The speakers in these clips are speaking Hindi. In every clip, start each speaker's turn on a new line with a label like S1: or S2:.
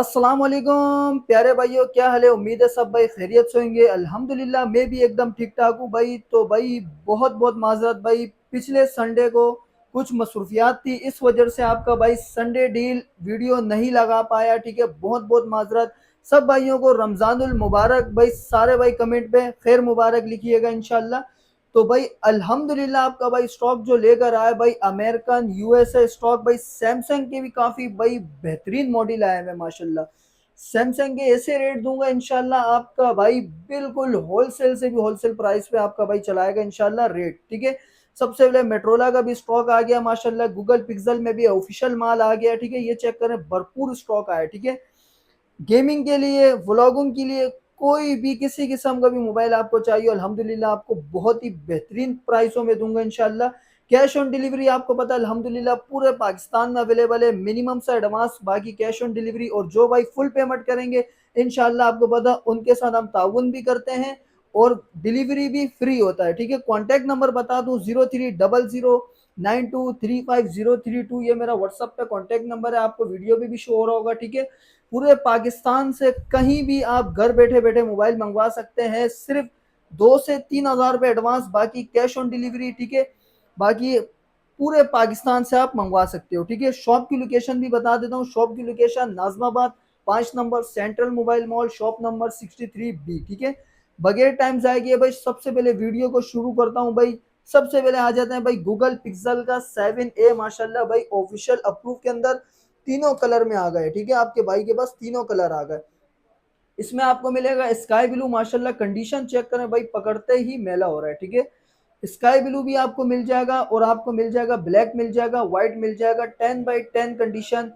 S1: अस्सलाम वालेकुम प्यारे भाइयों, क्या हाल है। उम्मीद है सब भाई खैरियत से होंगे। अल्हम्दुलिल्लाह मैं भी एकदम ठीक ठाक हूँ भाई। तो भाई बहुत बहुत माजरत भाई, पिछले संडे को कुछ मसरूफियात थी, इस वजह से आपका भाई संडे डील वीडियो नहीं लगा पाया। ठीक है, बहुत बहुत माजरत। सब भाइयों को रमजानुल मुबारक भाई। सारे भाई कमेंट पे खैर मुबारक लिखिएगा इंशाल्लाह। तो भाई अल्हम्दुलिल्लाह आपका भाई स्टॉक जो लेकर आया भाई, अमेरिकन यूएसए स्टॉक भाई, सैमसंग के भी काफी भाई बेहतरीन मॉडल आए हैं माशाल्लाह। सैमसंग के ऐसे रेट दूंगा इंशाल्लाह आपका भाई, बिल्कुल होलसेल से भी होलसेल प्राइस पे आपका भाई चलाएगा इंशाल्लाह रेट। ठीक है, सबसे पहले मेट्रोला का भी स्टॉक आ गया माशाल्लाह। गूगल पिक्सल में भी ऑफिशियल माल आ गया। ठीक है, ये चेक करें, भरपूर स्टॉक आया। ठीक है, गेमिंग के लिए, व्लॉगिंग के लिए, कोई भी किसी किस्म का भी मोबाइल आपको चाहिए, अल्हम्दुलिल्लाह आपको बहुत ही बेहतरीन प्राइसों में दूंगा इंशाल्लाह। कैश ऑन डिलीवरी आपको पता है अल्हम्दुलिल्लाह पूरे पाकिस्तान में अवेलेबल है, मिनिमम से एडवांस, बाकी कैश ऑन डिलीवरी। और जो भाई फुल पेमेंट करेंगे इंशाल्लाह आपको पता उनके साथ हम ताउन भी करते हैं और डिलीवरी भी फ्री होता है। ठीक है, कॉन्टैक्ट नंबर बता दूं, 030092350332, ये मेरा व्हाट्सअप पे कॉन्टैक्ट नंबर है, आपको वीडियो भी शो हो रहा होगा। ठीक है, पूरे पाकिस्तान से कहीं भी आप घर बैठे बैठे मोबाइल मंगवा सकते हैं, सिर्फ 2 से 3 हज़ार रुपये एडवांस, बाकी कैश ऑन डिलीवरी। ठीक है, बाकी पूरे पाकिस्तान से आप मंगवा सकते हो। ठीक है, शॉप की लोकेशन भी बता देता हूँ। शॉप की location Najmabad 5 number central mobile mall, shop number 63B। ठीक है, बगैर टाइम जाएगी भाई, सबसे पहले वीडियो को शुरू करता हूँ भाई। सबसे पहले आ जाते हैं भाई गूगल पिक्सल का 7A माशाल्लाह भाई, ऑफिशियल अप्रूव के अंदर तीनों कलर में आ गए। ठीक है, आपके भाई के पास तीनों कलर आ गए। इसमें आपको मिलेगा स्काई ब्लू माशाल्लाह, कंडीशन चेक करें भाई, पकड़ते ही मेला हो रहा है। ठीक है, स्काई ब्लू भी आपको मिल जाएगा और आपको मिल जाएगा ब्लैक, मिल जाएगा व्हाइट, मिल जाएगा 10/10 कंडीशन।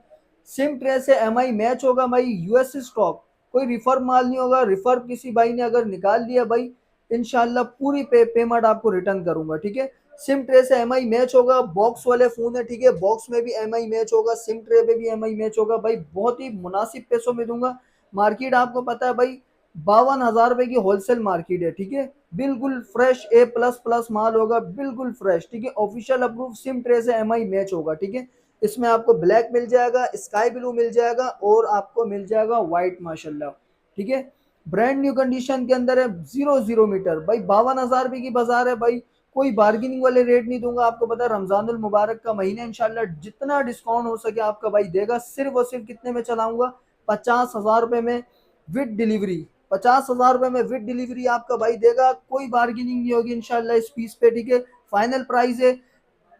S1: सिम ट्रे से एमआई मैच होगा भाई, यूएस स्टॉक, कोई रिफर माल नहीं होगा। रिफर किसी भाई ने अगर निकाल लिया भाई, इंशाल्लाह पूरी पेमेंट आपको रिटर्न करूंगा। ठीक है, सिम ट्रे से एमआई मैच होगा, बॉक्स वाले फोन है। ठीक है, बॉक्स में भी एमआई मैच होगा, सिम ट्रे पे भी एमआई मैच होगा भाई, बहुत ही मुनासिब पैसों में दूंगा। मार्केट आपको पता है भाई 52 हज़ार रुपए की होलसेल मार्केट है। ठीक है, बिल्कुल फ्रेश ए प्लस प्लस माल होगा, बिल्कुल फ्रेश। ठीक है, ऑफिशियल अप्रूव सिम ट्रे से एमआई मैच होगा। ठीक है, इसमें आपको ब्लैक मिल जाएगा, स्काई ब्लू मिल जाएगा और आपको मिल जाएगा व्हाइट माशाल्लाह। ठीक है, ब्रांड न्यू कंडीशन के अंदर है, 0 0 मीटर भाई, 52 हज़ार रुपए की बाजार है भाई। कोई बार्गेनिंग वाले रेट नहीं दूंगा। आपको पता है रमजानुल मुबारक का महीना, इंशाल्लाह जितना डिस्काउंट हो सके आपका भाई देगा। सिर्फ और सिर्फ कितने में चलाऊंगा, 50 हज़ार रुपए में विद डिलीवरी। 50 हज़ार रुपए में विद डिलीवरी आपका भाई देगा, कोई बार्गेनिंग नहीं होगी इंशाल्लाह इस पीस पे। ठीक है, फाइनल प्राइस है।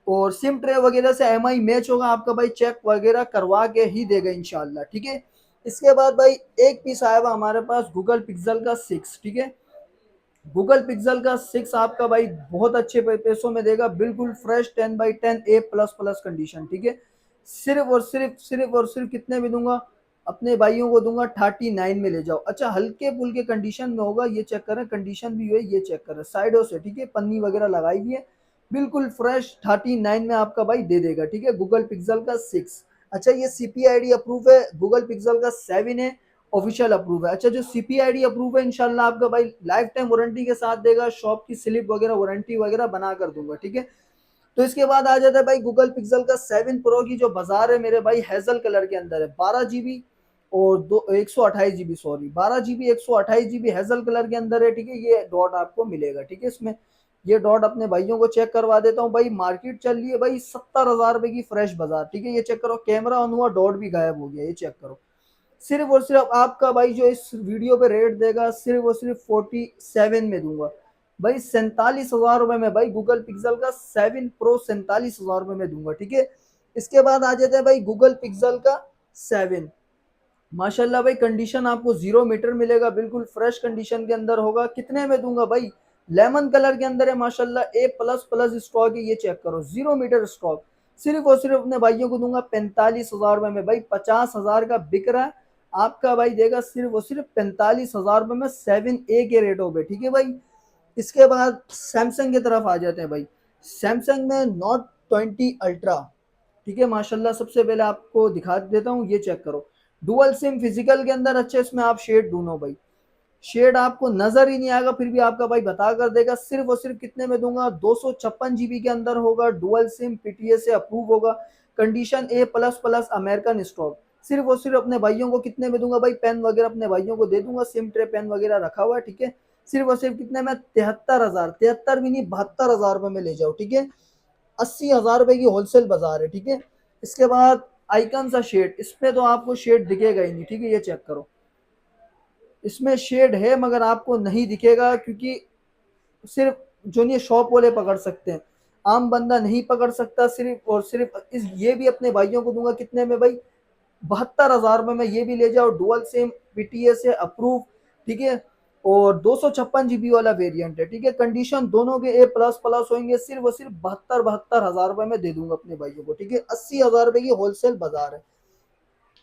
S1: और सिम ट्रे वगैरह से एमआई मैच होगा, आपका भाई चेक वगैरह करवा के ही देगा इंशाल्लाह। ठीक है, इसके बाद भाई एक पीस आया हुआ हमारे पास गूगल पिक्सल का 6। ठीक है, गूगल पिक्सल का 6 आपका भाई बहुत अच्छे पैसों में देगा, बिल्कुल फ्रेश 10/10 ए प्लस प्लस कंडीशन। ठीक है, सिर्फ और सिर्फ कितने में दूंगा, अपने भाइयों को दूंगा 39 में ले जाओ। अच्छा, हल्के पुल्के कंडीशन में होगा, ये चेक करें, कंडीशन भी है, ये चेक करें साइडों से। ठीक है, पन्नी वगैरह लगाई हुई है, बिल्कुल फ्रेश 39 में आपका भाई दे देगा। ठीक है, गूगल पिक्सल का 6। अच्छा, ये सीपीआईडी अप्रूव है, गूगल पिक्सल का 7 है, ऑफिशियल अप्रूव है। अच्छा, जो सीपीआईडी अप्रूव है इंशाल्लाह आपका भाई लाइफ टाइम वारंटी के साथ देगा, शॉप की स्लिप वगैरह वारंटी वगैरह बना कर दूंगा। ठीक है, तो इसके बाद आ जाता है भाई गूगल पिक्सल का 7 प्रो की जो बाजार है मेरे भाई, हेजल कलर के अंदर है, 12 GB और 128 GB, sorry 12 GB 128 GB hazel colour के अंदर है। ठीक है, ये डॉट आपको मिलेगा। ठीक है, इसमें ये डॉट अपने भाइयों को चेक करवा देता हूँ भाई। मार्केट चल रही है भाई 70 हज़ार रुपए की फ्रेश बाजार। ठीक है, ये चेक करो, कैमरा ऑन हुआ, डॉट भी गायब हो गया, ये चेक करो। सिर्फ और सिर्फ आपका भाई जो इस वीडियो पे रेट देगा, सिर्फ और सिर्फ 47 में दूंगा भाई, 47 हज़ार रुपए में भाई गूगल पिक्सल का 7 प्रो 47 हज़ार रुपए में दूंगा। ठीक है, इसके बाद आ जाता है भाई गूगल पिक्सल का 7 माशाल्लाह भाई, कंडीशन आपको 0 मीटर मिलेगा, बिल्कुल फ्रेश कंडीशन के अंदर होगा। कितने में दूंगा भाई, लेमन कलर के अंदर है माशाल्लाह, ए प्लस प्लस स्टॉक है, ये चेक करो, 0 मीटर स्टॉक। सिर्फ और सिर्फ अपने भाइयों को दूंगा 45 हज़ार रुपए में भाई, 50 हज़ार का बिक रहा है, आपका भाई देगा सिर्फ और सिर्फ 45 हज़ार रुपए में 7A के रेटों पे। ठीक है भाई, इसके बाद सैमसंग की तरफ आ जाते हैं भाई। सैमसंग में Note 20 अल्ट्रा। ठीक है, माशाल्लाह सबसे पहले आपको दिखा देता हूँ, ये चेक करो, डुअल सिम फिजिकल के अंदर अच्छे, इसमें आप शेड ढूंढो भाई, शेड आपको नजर ही नहीं आएगा, फिर भी आपका भाई बता कर देगा। सिर्फ और सिर्फ कितने में दूंगा, 256 GB के अंदर होगा, डुअल सिम, पीटीए से अप्रूव होगा, कंडीशन ए प्लस प्लस अमेरिकन स्टॉक। सिर्फ और सिर्फ अपने भाइयों को कितने में दूंगा भाई, पेन वगैरह अपने भाइयों को दे दूंगा, सिम ट्रे पेन वगैरह रखा हुआ है, ठीक है। सिर्फ और सिर्फ कितने में, 73,000, 73 भी नहीं, 72,000 रुपए में ले जाओ, ठीक है। 80,000 रुपए की होलसेल बाजार है, ठीक है। इसके बाद आइकन सा शेड, इसमें तो आपको शेड दिखेगा ही नहीं, ठीक है, ये चेक करो। इसमें शेड है मगर आपको नहीं दिखेगा, क्योंकि सिर्फ जो नहीं शॉप वाले पकड़ सकते हैं, आम बंदा नहीं पकड़ सकता। सिर्फ और सिर्फ इस ये भी अपने भाइयों को दूंगा कितने में भाई, 72,000 रुपए में। ये भी ले जाओ, डुअल सिम पीटीएस से अप्रूव, ठीक है। और 256 GB वाला वेरिएंट है, ठीक है। कंडीशन दोनों के ए प्लस प्लस होंगे। सिर्फ और सिर्फ 72,000 रुपए में दे दूंगा अपने भाइयों को, ठीक है। 80,000 रुपए की होलसेल बाजार है।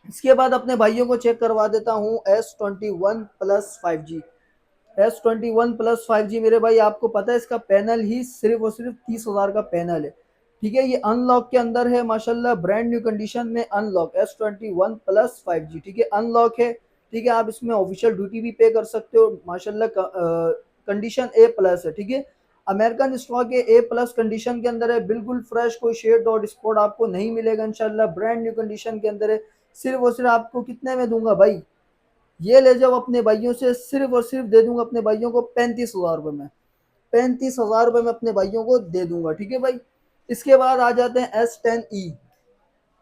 S1: इसके बाद अपने भाइयों को चेक करवा देता हूँ S21 Plus 5G। S21 Plus 5G मेरे भाई, आपको पता है इसका पैनल ही सिर्फ और सिर्फ 30,000 का पैनल है, ठीक है। ये अनलॉक के अंदर है माशाल्लाह, ब्रांड न्यू कंडीशन में अनलॉक S21 Plus 5G, ठीक है। अनलॉक है, ठीक है। आप इसमें ऑफिशियल ड्यूटी भी पे कर सकते हो माशाल्लाह। कंडीशन ए प्लस है, ठीक है। अमेरिकन स्टॉक ए प्लस कंडीशन के अंदर है, बिल्कुल फ्रेश, कोई शेड डॉट स्पॉट आपको नहीं मिलेगा इंशाल्लाह, ब्रांड न्यू कंडीशन के अंदर है। सिर्फ और सिर्फ आपको कितने में दूंगा भाई, ये ले जाओ अपने भाइयों से, सिर्फ और सिर्फ दे दूंगा अपने भाइयों को 35,000 रुपए में। 35,000 रुपए में अपने भाइयों को दे दूंगा, ठीक है भाई। इसके बाद आ जाते हैं S10e।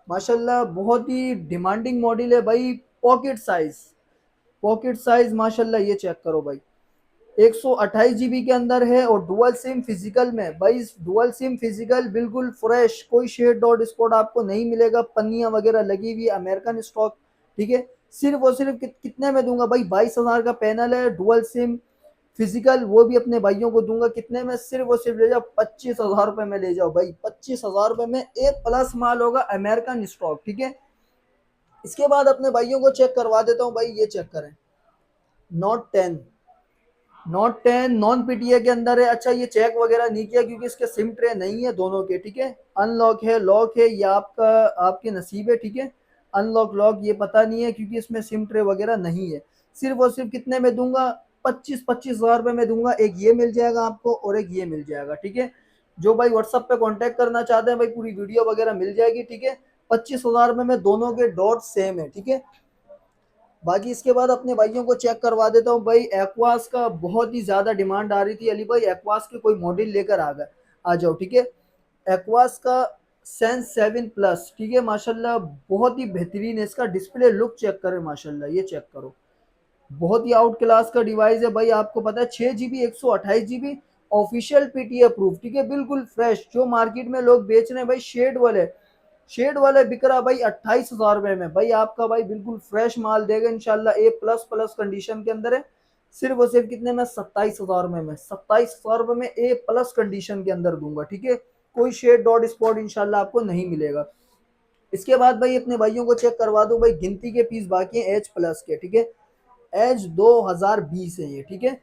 S1: माशाल्लाह बहुत ही डिमांडिंग मॉडल है भाई। पॉकेट साइज, पॉकेट साइज माशाल्लाह, ये चेक करो भाई। 128 GB के अंदर है और डुअल सिम फिजिकल में भाई। डुअल सिम फिजिकल बिल्कुल फ्रेश, कोई शेड डॉट स्पॉट आपको नहीं मिलेगा, पन्नियां वगैरह लगी हुई, अमेरिकन स्टॉक, ठीक है। सिर्फ और सिर्फ कितने में दूंगा भाई, 22,000 का पैनल है, डुअल सिम फिजिकल, वो भी अपने भाइयों को दूंगा कितने में, सिर्फ और सिर्फ ले जाओ 25,000 रुपए में ले जाओ भाई। 25,000 रुपए में ए प्लस माल होगा, अमेरिकन स्टॉक, ठीक है। इसके बाद अपने भाइयों को चेक करवा देता हूँ भाई, ये चेक करें, Note 10। Note 10 नॉन पीटीए के अंदर है। अच्छा, ये चेक वगैरह नहीं किया क्योंकि इसके सिम ट्रे नहीं है दोनों के, ठीक है। अनलॉक है, लॉक है, ये आपका आपके नसीब है, ठीक है। अनलॉक लॉक ये पता नहीं है क्योंकि इसमें सिम ट्रे वगैरह नहीं है। सिर्फ और सिर्फ कितने में दूंगा, 25,000 रुपए में दूंगा। एक ये मिल जाएगा आपको और एक ये मिल जाएगा, ठीक है। जो भाई व्हाट्सएप पे कांटेक्ट करना चाहते हैं भाई, पूरी वीडियो वगैरह मिल जाएगी, ठीक है। 25,000 रुपए में दोनों के डॉट सेम है, ठीक है। बाकी इसके बाद अपने भाइयों को चेक करवा देता हूँ भाई। एक्वास का बहुत ही ज्यादा डिमांड आ रही थी, अली भाई एक्वास के कोई मॉडल लेकर आ गए, आ जाओ, ठीक है। एक्वास का Sense 7 Plus, ठीक है। माशाल्लाह बहुत ही बेहतरीन है, इसका डिस्प्ले लुक चेक करें माशाल्लाह, ये चेक करो। बहुत ही आउट क्लास का डिवाइस है भाई। आपको पता है 6 GB 128 GB official PTA approve, ठीक है। बिल्कुल फ्रेश, जो मार्केट में लोग बेच रहे हैं भाई शेड वाले बिक रहा भाई 28,000 रुपए में भाई। आपका भाई बिल्कुल फ्रेश माल देगा इंशाल्लाह, ए प्लस प्लस कंडीशन के अंदर है। सिर्फ और सिर्फ कितने में, 27,000 रुपए में। 27,000 रुपए में ए प्लस कंडीशन के अंदर दूंगा, ठीक है। कोई शेड डॉट स्पॉट इंशाल्लाह आपको नहीं मिलेगा। इसके बाद भाई अपने भाइयों को चेक करवा दूं भाई, गिनती के पीस बाकी हैं एच प्लस के, ठीक है। एज 2020 है ये, ठीक है।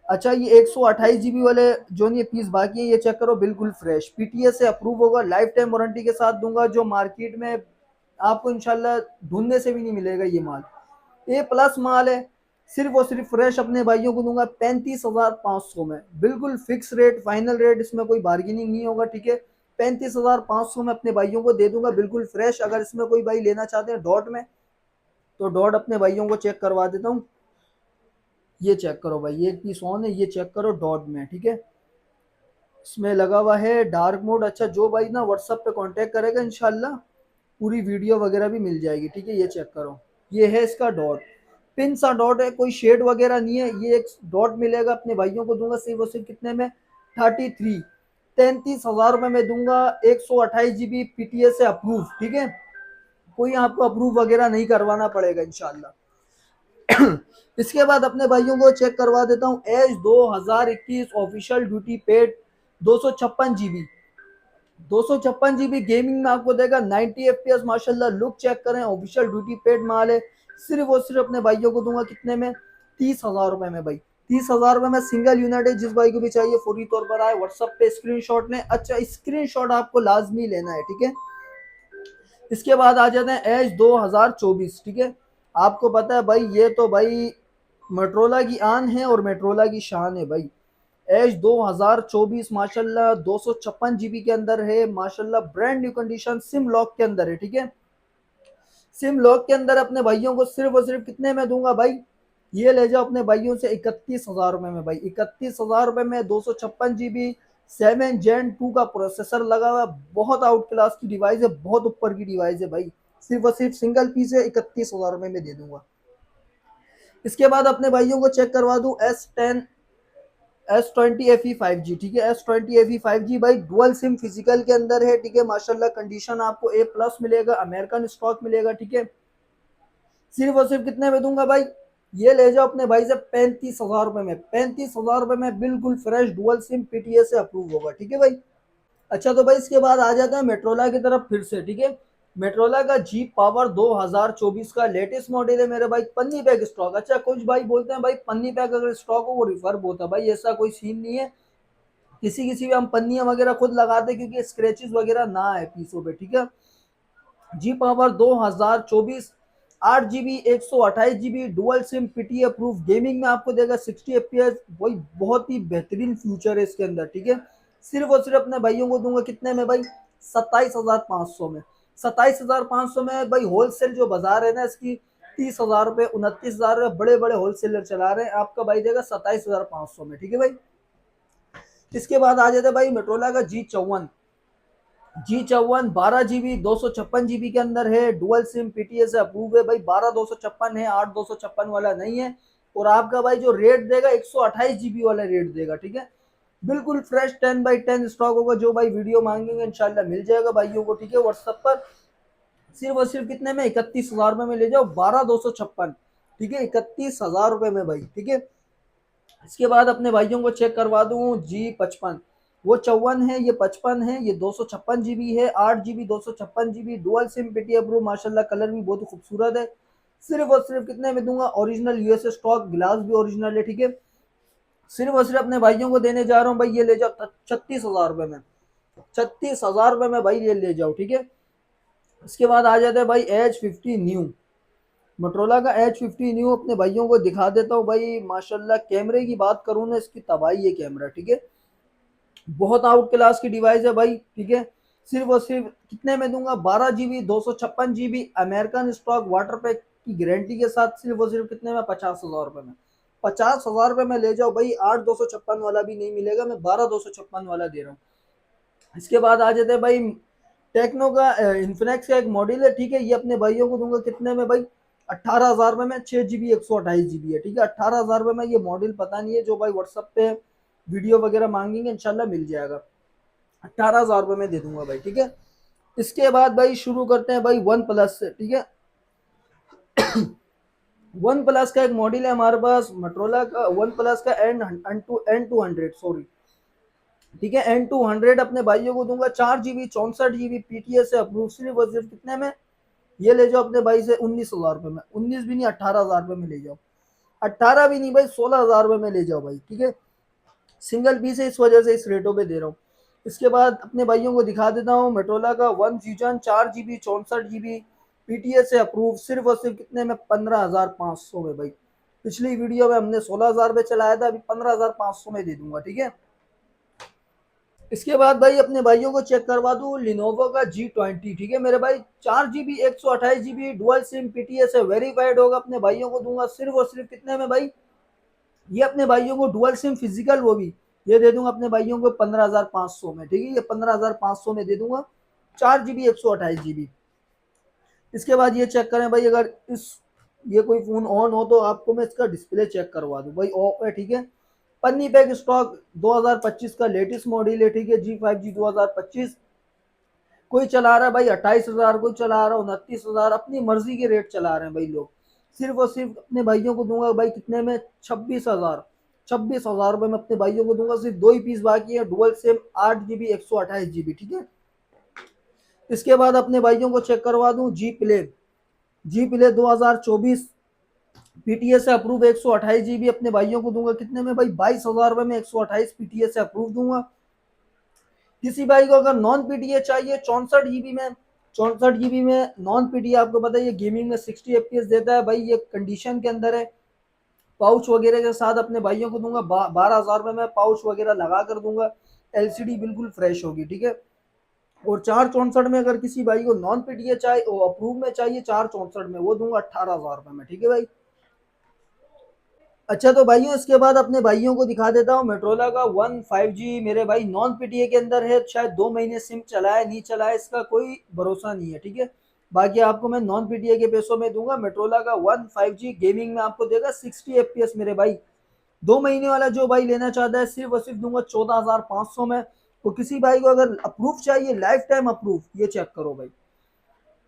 S1: अच्छा, ये 128 GB वाले जो ये पीस बाकी है, ये चेक करो, बिल्कुल फ्रेश, पीटीएस से अप्रूव होगा, लाइफ टाइम वारंटी के साथ दूंगा। जो मार्केट में आपको इंशाल्लाह ढूंढने से भी नहीं मिलेगा ये माल, ए प्लस माल है। सिर्फ और सिर्फ फ्रेश अपने भाइयों को दूंगा 35,500 में, बिल्कुल फिक्स रेट, फाइनल रेट, इसमें कोई बार्गेनिंग नहीं होगा, ठीक है। 35,500 में अपने भाइयों को दे दूंगा बिल्कुल फ्रेश। अगर इसमें कोई भाई लेना चाहते हैं डॉट में, तो डॉट अपने भाइयों को चेक करवा देता हूँ। ये चेक करो भाई, ये एक पीस ऑन है, ये चेक करो डॉट में, ठीक है। इसमें लगा हुआ है डार्क मोड। अच्छा, जो भाई ना व्हाट्सएप पे कांटेक्ट करेगा इंशाल्लाह पूरी वीडियो वगैरह भी मिल जाएगी, ठीक है। ये चेक करो, ये है इसका डॉट, पिन सा डॉट है, कोई शेड वगैरह नहीं है। ये एक डॉट मिलेगा अपने भाइयों को दूंगा सिर्फ और सिर्फ कितने में, 33,000 रुपए में दूंगा। 128 GB पीटीए से अप्रूव, ठीक है। कोई आपको अप्रूव वगैरह नहीं करवाना पड़ेगा इंशाल्लाह। इसके बाद अपने भाइयों को चेक करवा देता हूँ एज 2021 official duty paid 256 GB। 256 GB gaming में आपको देगा 90 FPS माशाल्लाह। लुक चेक करें, ऑफिशियल ड्यूटी पेड माल है। सिर्फ और सिर्फ अपने भाइयों को दूंगा कितने में, 30,000 रुपए में भाई। 30,000 रुपए में सिंगल यूनिट है। जिस भाई को भी चाहिए फौरी तौर पर आए, व्हाट्सएप पे स्क्रीनशॉट लें। अच्छा, स्क्रीनशॉट आपको लाजमी लेना है, ठीक है। इसके बाद आ जाते हैं एज 2024, ठीक है। आपको पता है भाई, ये तो भाई मेट्रोला की आन है और मेट्रोला की शान है भाई। एज 2024 माशाल्लाह 256 GB के अंदर है माशाल्लाह, brand new condition, SIM lock के अंदर है, ठीक है। सिम लॉक के अंदर अपने भाइयों को सिर्फ और सिर्फ कितने में दूंगा भाई, ये ले जाओ अपने भाइयों से 31,000 रुपए में भाई, 31,000 रुपए में 256 GB 7 Gen 2 का प्रोसेसर लगा हुआ, बहुत आउट क्लास की डिवाइस है, बहुत ऊपर की डिवाइस है भाई, सिर्फ और सिर्फ सिंगल पीस है, 31,000 रुपए में दे दूंगा। इसके बाद अपने भाइयों को चेक करवा दूं S20 FE 5G, ठीक है, S20 FE 5G भाई डुअल सिम फिजिकल के अंदर है, ठीक है, माशाल्लाह कंडीशन आपको A+ मिलेगा, अमेरिकन स्टॉक मिलेगा, ठीक है, सिर्फ और सिर्फ कितने में दूंगा भाई, ये ले जाओ अपने भाई से 35,000 रुपए में, 35,000 रुपए में बिल्कुल फ्रेश डुअल सिम PTA से अप्रूव होगा, ठीक है भाई। अच्छा तो भाई इसके बाद आ जाता है मेट्रोला की तरफ फिर से, ठीक है, मेट्रोला का जी पावर 2024 का लेटेस्ट मॉडल है मेरे भाई, पन्नी पैक स्टॉक। अच्छा कुछ भाई बोलते हैं भाई पन्नी पैक अगर स्टॉक हो वो रिफर्ब होता है, भाई ऐसा कोई सीन नहीं है, किसी किसी पे हम पन्नियां वगैरह खुद लगाते हैं क्योंकि स्क्रैचेस वगैरह ना है पीसों पे, ठीक है। G power 2024 8 GB 128 GB dual sim PTA approve, gaming में आपको देगा 60 FPS, वही बहुत ही बेहतरीन फ्यूचर है इसके अंदर, ठीक है, सिर्फ और सिर्फ अपने भाइयों को दूंगा कितने में भाई, 27,500 में, 27,500 में भाई, होलसेल जो बाजार है ना इसकी 30,000 रुपए 29,000 रुपए बड़े बड़े होलसेलर चला रहे हैं, आपका भाई देगा 27,500 में, ठीक है भाई। इसके बाद आ जाता है भाई मेट्रोला का जी चौवन 12 GB 256 GB के अंदर है, डुअल सिम PTA से अप्रूव है भाई, 12 256 है, 8 256 वाला नहीं है, और आपका भाई जो रेट देगा 128 GB वाला रेट देगा, ठीक है, बिल्कुल फ्रेश 10x10 स्टॉक होगा, जो भाई वीडियो मांगेंगे इंशाल्लाह मिल जाएगा भाइयों को, ठीक है, व्हाट्सएप पर, सिर्फ और सिर्फ कितने में, 31,000 रुपए में ले जाओ, 12 256, ठीक है, 31,000 रुपए में भाई, ठीक है। इसके बाद अपने भाइयों को चेक करवा दूं G55, वो 54 है, ये 55 है, ये 256 GB है, 8 GB 256 GB dual sim PTA pro, माशाल्लाह कलर भी बहुत खूबसूरत है, सिर्फ और सिर्फ कितने में दूंगा, ओरिजिनल यूएसए स्टॉक, ग्लास भी ओरिजिनल है, ठीक है, सिर्फ और सिर्फ अपने भाइयों को देने जा रहा हूँ भाई, ये ले जाओ 36,000 रुपए में, 36,000 रुपए में भाई ये ले जाओ, ठीक है। इसके बाद आ जाता है भाई H50 न्यू, मोटरोला का H50 न्यू अपने भाइयों को दिखा देता हूँ भाई, माशाल्लाह कैमरे की बात करूँ ना इसकी तबाही है कैमरा, ठीक है, बहुत आउट क्लास की डिवाइस है भाई, ठीक है, सिर्फ और सिर्फ कितने में दूंगा, 12 GB 256 GB American stock water pack की गारंटी के साथ, सिर्फ और सिर्फ कितने में, 50,000 रुपए में, 50,000 रुपए में ले जाओ भाई, 8 256 वाला भी नहीं मिलेगा, मैं 12 256 वाला दे रहा हूँ। इसके बाद आ जाते हैं भाई टेक्नो का इन्फिनेक्स का एक मॉडल है, ठीक है, ये अपने भाइयों को दूंगा कितने में भाई, 18,000 में 6 GB 128 GB है, ठीक है, 18,000 में ये मॉडल पता नहीं है, जो भाई व्हाट्सएप पे वीडियो वगैरह मांगेंगे इंशाल्लाह मिल जाएगा, 18,000 में दे दूंगा भाई, ठीक है। इसके बाद भाई शुरू करते हैं भाई वन प्लस से, ठीक है, वन प्लस का एक मॉडल है हमारे पास मोटरोला का, वन प्लस का N200 सॉरी, ठीक है, N200 अपने भाइयों को दूंगा 4 GB 64 GB PTA से अप्रूव, सिर्फ और सिर्फ कितने में, ये ले जाओ अपने भाई से 19,000 रुपए में, 19 भी नहीं 18,000 रुपए में ले जाओ, 18 भी नहीं भाई 16,000 रुपए में ले जाओ भाई, ठीक है, सिंगल पीस है इस वजह से इस रेटों पे दे रहा हूँ। इसके बाद अपने भाइयों को दिखा देता हूँ मेट्रोला का one fusion 4 GB 64 GB PTA से अप्रूव, सिर्फ और सिर्फ कितने में, 15,500 में भाई, पिछली वीडियो में हमने 16,000 पे चलाया था, अभी 15,500 में दे दूंगा, ठीक है। इसके बाद भाई अपने भाइयों को चेक करवा दूं लिनोवो का G20, ठीक है मेरे भाई, 4 GB 128 GB dual sim PTA से वेरीफाइड होगा, अपने भाइयों को दूंगा सिर्फ और सिर्फ कितने में भाई, ये अपने भाइयों को डुअल सिम फिजिकल वो भी ये दे दूंगा अपने भाइयों को 15,500 में, ठीक है, ये 15,500 में दे दूंगा, 4 GB 128 GB। इसके बाद ये चेक करें भाई, अगर इस ये कोई फोन ऑन हो तो आपको मैं इसका डिस्प्ले चेक करवा दूं भाई, ऑफ है, ठीक है, पन्नी पैक स्टॉक 2025 का लेटेस्ट मॉडल है, ठीक है, G5G 2025, कोई चला रहा है भाई 28,000, कोई चला रहा है 29,000, अपनी मर्जी के रेट चला रहे हैं भाई लोग, सिर्फ और सिर्फ अपने भाइयों को दूंगा भाई कितने में, 26,000 रुपए में अपने भाइयों को दूंगा, सिर्फ दो ही पीस बाकी है डुअल सिम 8 GB 128 GB, ठीक है। इसके बाद अपने भाइयों को चेक करवा दूं जी प्ले 2024 PTA से अप्रूव 128 GB अपने भाइयों को दूंगा कितने में भाई, 22,000 रुपए में 128 PTA से अप्रूव दूंगा। किसी भाई को अगर नॉन PTA चाहिए 64 GB में, 64 GB में नॉन PTA, आपको पता है ये गेमिंग में 60 FPS देता है भाई, ये कंडीशन के अंदर है, पाउच वगैरह के साथ अपने भाइयों को दूंगा 12,000 रुपए में, पाउच वगैरह लगा कर दूंगा, LCD बिल्कुल फ्रेश होगी, ठीक है। और 464 में अगर किसी भाई को नॉन पीटीए चाहिए, अप्रूव में चाहिए 464 में, वो दूंगा 18,000 रुपए में, ठीक है भाई। अच्छा तो भाइयों इसके बाद अपने भाइयों को दिखा देता हूँ मेट्रोला का वन 5G मेरे भाई नॉन पीटीए के अंदर है, शायद 2 महीने सिम चलाए नहीं चलाए इसका कोई भरोसा नहीं है, ठीक है। बाकी आपको मैं नॉन पीटीए के पैसों में दूंगा मेट्रोला का वन 5G, गेमिंग में आपको देगा 60 FPS मेरे भाई। 2 महीने वाला जो भाई लेना चाहता है सिर्फ और सिर्फ दूंगा 14,500 में। तो किसी भाई को अगर अप्रूव चाहिए लाइफ टाइम अप्रूव, ये चेक करो भाई।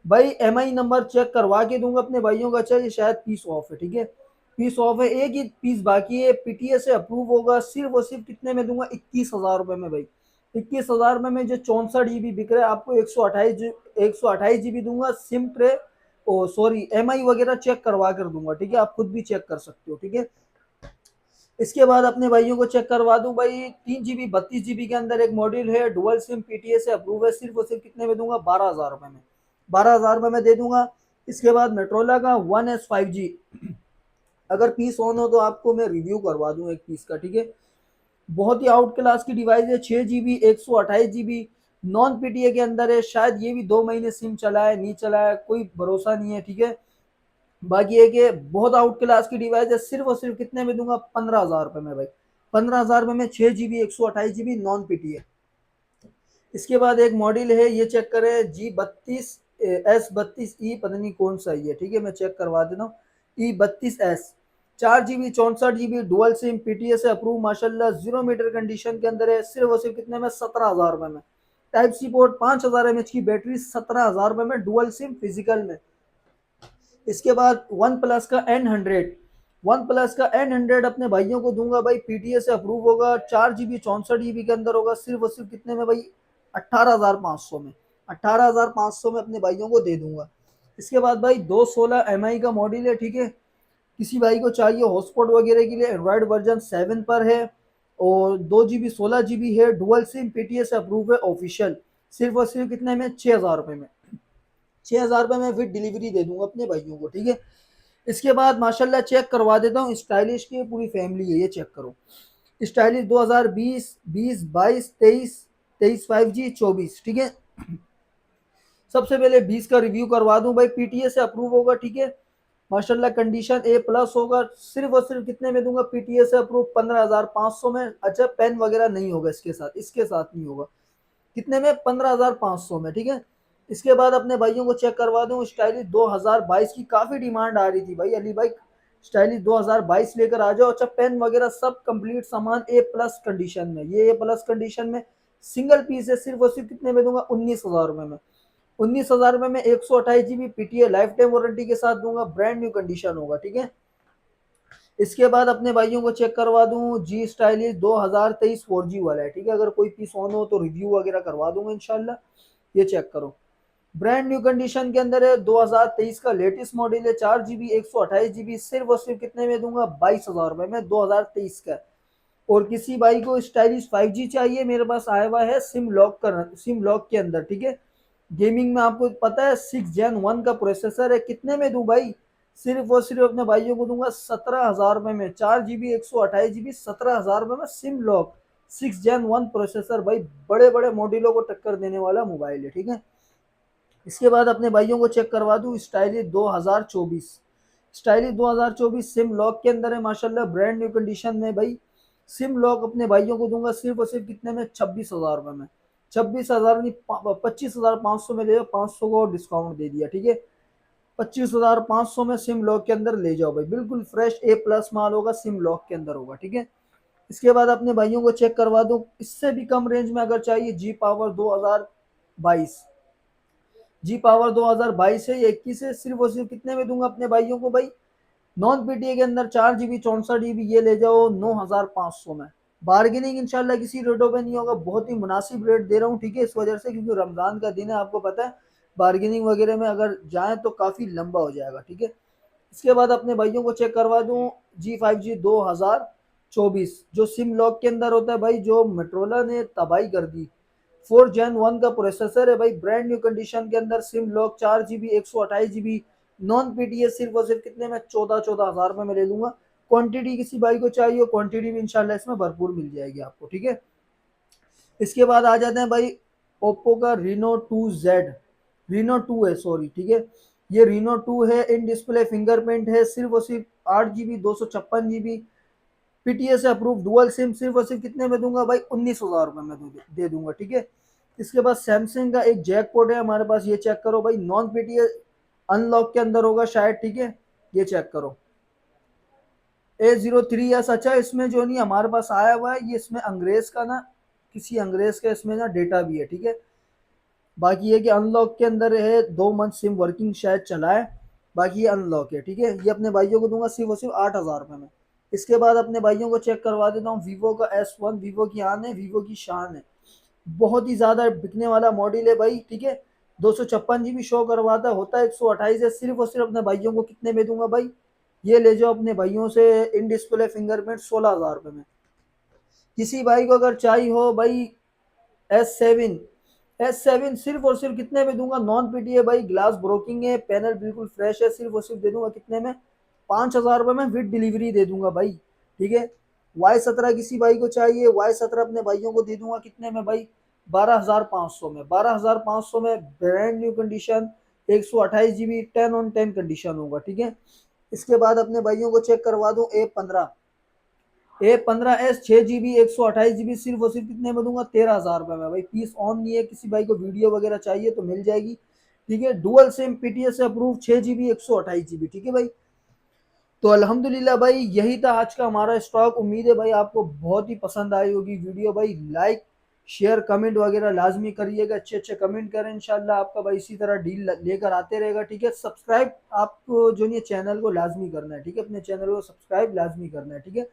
S1: भाई एमआई नंबर चेक करवा के दूंगा अपने भाइयों का, चाहिए शायद पीस ऑफ है, ठीक है। पीस ऑफ है, एक ही पीस बाकी है, पीटीए से अप्रूव होगा, सिर्फ और सिर्फ कितने में दूंगा 21,000 रुपए में भाई। 21,000 में जो 64 GB बिक रहा है आपको 128 GB दूंगा सिम ट्रे। ओ सॉरी, एमआई वगैरह चेक करवा कर दूंगा, ठीक है, आप खुद भी चेक कर सकते हो, ठीक है। इसके बाद अपने भाइयों को चेक करवा दूं भाई 3 GB 32 GB के अंदर एक मॉड्यूल है, डुअल सिम पीटीए से अप्रूव है, सिर्फ और सिर्फ कितने में दूंगा 12,000 रुपए में। 12,000 रुपए में दे दूंगा। इसके बाद मेट्रोला का वन एस 5G, अगर पीस ऑन हो तो आपको मैं रिव्यू करवा दूं एक पीस का, ठीक है। बहुत ही आउट क्लास की डिवाइस है, 6 GB 128 GB नॉन पीटीए के अंदर है, शायद ये भी 2 महीने सिम चलाए नहीं चलाए कोई भरोसा नहीं है, ठीक है। बाकी है कि बहुत आउट क्लास की डिवाइस है, सिर्फ और सिर्फ कितने में दूंगा 15,000 रुपए में भाई। 15,000 रुपए में 6 GB 128 GB नॉन पीटीए। इसके बाद एक मॉडल है, ये चेक करें G32S32E, पता नहीं कौन सा ये, ठीक है, मैं चेक करवा देता हूँ। E32S 4 GB 64 GB dual SIM PTA से अप्रूव माशाल्लाह, 0 मीटर कंडीशन के अंदर है, सिर्फ और सिर्फ कितने में 17,000 रुपए में। टाइप सी पोर्ट, 5000 mAh की बैटरी, 17,000 रुपए में डुअल सिम फिजिकल में। इसके बाद वन प्लस का N100, वन प्लस का N100 अपने भाइयों को दूंगा भाई, पीटीए से अप्रूव होगा, 4 GB 64 GB के अंदर होगा, सिर्फ और सिर्फ कितने में भाई 18,500 में। 18,500 में अपने भाइयों को दे दूंगा। इसके बाद भाई 216 MI का मॉडल है, ठीक है। किसी भाई को चाहिए हॉटस्पॉट वगैरह के लिए, एंड्रॉइड वर्जन 7 पर है, और 2 GB 16 GB है, डुअल सिम पीटीए से अप्रूव है ऑफिशियल, सिर्फ और सिर्फ कितने में 6,000 रुपए में। 6,000 रुपए में फिर डिलीवरी दे दूंगा अपने भाइयों को, ठीक है। इसके बाद माशाल्लाह चेक करवा देता हूँ स्टाइलिश की पूरी फैमिली है, ये चेक करो। स्टाइलिश 2020 20 22 23 23 5G 24, ठीक है। सबसे पहले 20 का रिव्यू करवा दूं भाई, पीटीए से अप्रूव होगा, ठीक है। माशाल्लाह कंडीशन A+ होगा, सिर्फ और सिर्फ कितने में दूंगा पीटीए से अप्रूव 15,500 में। अच्छा पेन वगैरह नहीं होगा इसके साथ, इसके साथ नहीं होगा, कितने में 15,500 में, ठीक है। इसके बाद अपने भाइयों को चेक करवा दूं स्टाइलिश 2022 की, काफी डिमांड आ रही थी भाई, अली भाई स्टाइलिश 2022 लेकर आ जाओ। अच्छा पेन वगैरह सब कंप्लीट सामान A+ कंडीशन में, ये A+ कंडीशन में सिंगल पीस है, सिर्फ और सिर्फ कितने में दूंगा 19,000 रुपए में। 19,000 रुपए में 128 GB PTA life time warranty के साथ दूंगा, ब्रांड न्यू कंडीशन होगा, ठीक है। इसके बाद अपने भाइयों को चेक करवा दूं जी स्टाइलिश 2023 4G वाला है, ठीक है। अगर कोई पीस ऑन हो तो रिव्यू वगैरह करवा दूंगा इंशाल्लाह, ये चेक करो। ब्रांड न्यू कंडीशन के अंदर है, 2023 का लेटेस्ट मॉडल है, 4 GB 128 GB, सिर्फ और सिर्फ कितने में दूंगा 22,000 रुपए में, 2023 का। और किसी भाई को स्टाइलिश 5G चाहिए, मेरे पास आया हुआ है सिम लॉक के अंदर, ठीक है। गेमिंग में आपको पता है 6 Gen 1 का प्रोसेसर है, कितने में दूं भाई, सिर्फ और सिर्फ अपने भाइयों को दूंगा 17,000 रुपए में। 4 GB 128 GB 17,000 रुपए में सिम लॉक, 6 Gen 1 प्रोसेसर भाई, बड़े बड़े मॉडलों को टक्कर देने वाला मोबाइल है, ठीक है। इसके बाद अपने भाइयों को चेक करवा दूं स्टाइलिश 2024, स्टाइलिश 2024 सिम लॉक के अंदर है माशाल्लाह, ब्रांड न्यू कंडीशन में भाई। सिम लॉक अपने भाइयों को दूंगा सिर्फ और सिर्फ कितने में 26,000 रुपए में। 26,000 नहीं 25,500 में ले जाओ, 500 को डिस्काउंट दे दिया, ठीक है। 25,500 में सिम लॉक के अंदर ले जाओ भाई, बिल्कुल फ्रेश A+ माल होगा, सिम लॉक के अंदर होगा, ठीक है। इसके बाद अपने भाइयों को चेक करवा दो इससे भी कम रेंज में अगर चाहिए, जी पावर 2022, जी पावर 2022 है, ये 21 है, सिर्फ और सिर्फ कितने में दूंगा अपने भाइयों को भाई, नॉन पीटीए के अंदर 4 GB 64 GB, ये ले जाओ 9,500 में। बार्गेनिंग इंशाल्लाह किसी रेटों पे नहीं होगा, बहुत ही मुनासिब रेट दे रहा हूँ, ठीक है, इस वजह से क्योंकि रमजान का दिन है, आपको पता है बार्गेनिंग वगैरह में अगर जाए तो काफी लंबा हो जाएगा, ठीक है। इसके बाद अपने भाइयों को चेक करवा दूं G5G 2024, जो सिम लॉक के अंदर होता है भाई, जो मेट्रोला ने तबाही कर दी। 4 Gen 1 का प्रोसेसर है भाई, ब्रांड न्यू कंडीशन के अंदर, SIM lock, 4 GB 128 GB non PTS, सिर्फ और सिर्फ कितने में 14,000 रुपए में ले लूंगा। क्वांटिटी किसी भाई को चाहिए, क्वांटिटी भी इंशाल्लाह इसमें भरपूर मिल जाएगी आपको, ठीक है। इसके बाद आ जाते हैं भाई ओप्पो का Reno 2Z, Reno 2 है सॉरी, ठीक है। ये Reno 2 है, इन डिस्प्ले फिंगरप्रिंट है, सिर्फ और सिर्फ 8 GB 256 GB, पीटीए से अप्रूव, डुअल सिम, सिर्फ और सिर्फ कितने में दूंगा भाई, 19,000 रुपये में दे दूंगा, ठीक है। इसके बाद सैमसंग का एक जैक पोर्ट है हमारे पास, ये चेक करो भाई, नॉन पीटीए अनलॉक के अंदर होगा शायद, ठीक है। ये चेक करो A03s। अच्छा, इसमें जो नहीं हमारे पास आया हुआ है, ये इसमें अंग्रेज का ना, किसी अंग्रेज का इसमें ना डेटा भी है, ठीक है। बाकी ये कि अनलॉक के अंदर है, 2 मंथ सिम वर्किंग शायद चला है, बाकी ये अनलॉक है, ठीक है। ये अपने भाइयों को दूंगा सिर्फ और सिर्फ 8,000 रुपये में। इसके बाद अपने भाइयों को चेक करवा देता हूँ वीवो का S1, वीवो की आन है, वीवो की शान है, बहुत ही ज्यादा बिकने वाला मॉडल है भाई, ठीक है। 256 GB शो करवाता होता है, 128 है, सिर्फ और सिर्फ अपने भाइयों को कितने में दूंगा भाई, ये ले जाओ अपने भाइयों से, इन डिस्प्ले फिंगरप्रिंट 16,000 रुपये में। किसी भाई को अगर चाहिए हो भाई S7, S7 सिर्फ और सिर्फ कितने में दूंगा, नॉन पीटीए भाई, ग्लास ब्रोकिंग है, पैनल बिल्कुल फ्रेश है, सिर्फ और सिर्फ दे दूंगा कितने में, 5,000 रुपये में विद डिलीवरी दे दूंगा भाई, ठीक है। Y17 किसी भाई को चाहिए, Y17 अपने भाइयों को दे दूंगा कितने में भाई, 12,500 में, 12,500 में brand new condition, 128 GB 10/10 condition होगा, ठीक है। इसके बाद अपने भाइयों को चेक करवा दूं A15s 6 GB 128 GB, सिर्फ और सिर्फ कितने में दूंगा, 13,000 रुपये में भाई, पीस ऑन नहीं है, किसी भाई को वीडियो वगैरह चाहिए तो मिल जाएगी, ठीक है। डुअल सिम पीटीएस से अप्रूव, 6 GB 128 GB, ठीक है भाई। तो अल्हम्दुलिल्लाह भाई, यही था आज का हमारा स्टॉक। उम्मीद है भाई आपको बहुत ही पसंद आई होगी वीडियो भाई। लाइक शेयर कमेंट वगैरह लाजमी करिएगा, अच्छे अच्छे कमेंट करें, इंशाल्लाह आपका भाई इसी तरह डील लेकर आते रहेगा, ठीक है। सब्सक्राइब आपको जो नहीं चैनल को लाजमी करना है, ठीक है, अपने चैनल को सब्सक्राइब लाजमी करना है, ठीक है।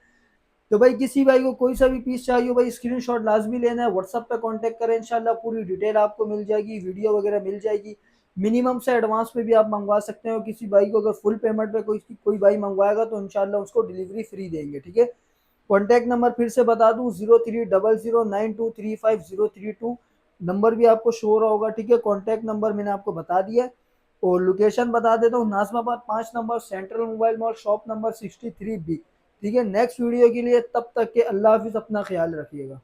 S1: तो भाई किसी भाई को कोई सा भी पीस चाहिए हो भाई, स्क्रीनशॉट लाजमी लेना है, व्हाट्सएप पे कांटेक्ट करें, इंशाल्लाह पूरी डिटेल आपको मिल जाएगी, वीडियो वगैरह मिल जाएगी। मिनिमम से एडवांस पे भी आप मंगवा सकते हो, किसी भाई को अगर फुल पेमेंट पे कोई भाई मंगवाएगा तो इंशाल्लाह उसको डिलीवरी फ्री देंगे, ठीक है। कॉन्टैक्ट नंबर फिर से बता दूं, 030092350332, नंबर भी आपको शो हो रहा होगा, ठीक है। कॉन्टैक्ट नंबर मैंने आपको बता दिया, और लोकेशन बता देता हूँ, Najmabad 5 number, central mobile mall, shop number 63B, ठीक है। नेक्स्ट वीडियो के लिए तब तक के अल्लाह हाफिज़, अपना ख्याल रखिएगा।